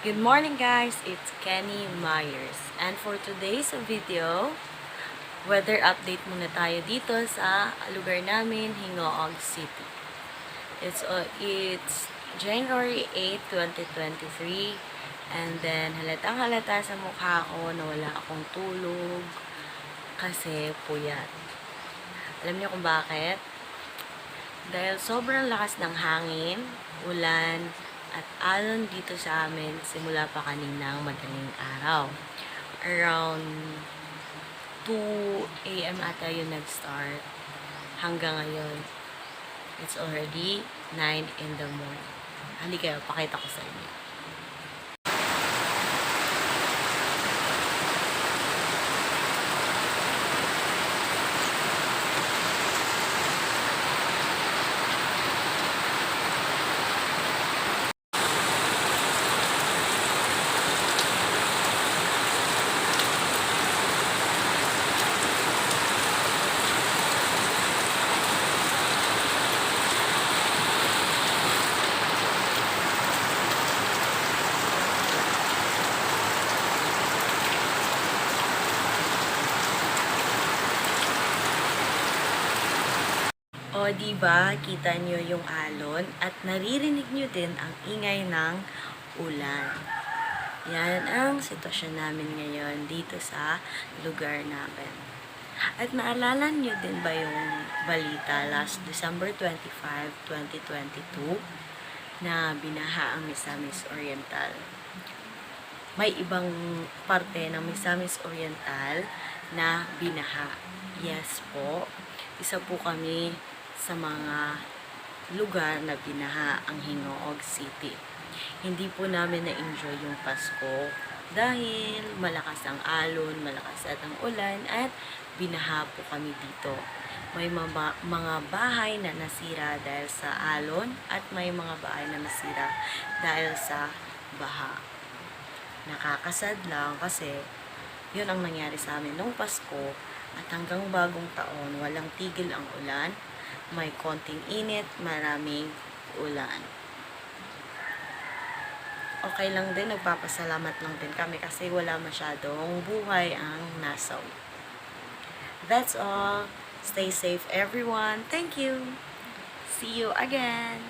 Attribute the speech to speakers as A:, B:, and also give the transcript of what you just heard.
A: Good morning guys, it's Kenny Myers. And for today's video, weather update muna tayo dito sa lugar namin, Hingoog City. It's January 8, 2023. And then halatang halata sa mukha ko na wala akong tulog kasi puyat. Alam niyo kung bakit? Dahil sobrang lakas ng hangin, ulan, at alon dito sa amin simula pa kaninang madaling araw. Around 2 a.m. ata yun nag-start. Hanggang ngayon, it's already 9 in the morning. Halika, pakita ko sa inyo. O, diba, kita nyo yung alon at naririnig nyo din ang ingay ng ulan. Yan ang sitwasyon namin ngayon dito sa lugar namin. At naalala nyo din ba yung balita last December 25, 2022 na binaha ang Misamis Oriental? May ibang parte ng Misamis Oriental na binaha. Yes po, isa po kami sa mga lugar na binaha ang Hingoog City. Hindi po namin na-enjoy yung Pasko dahil malakas ang alon, malakas at ang ulan at binaha po kami dito. May mga bahay na nasira dahil sa alon at may mga bahay na nasira dahil sa baha. Nakakasad lang kasi yun ang nangyari sa amin nung Pasko at hanggang bagong taon walang tigil ang ulan. May konting init, maraming ulan. Okay lang din, nagpapasalamat lang din kami kasi wala masyadong buhay ang nasaw. That's all. Stay safe everyone. Thank you. See you again.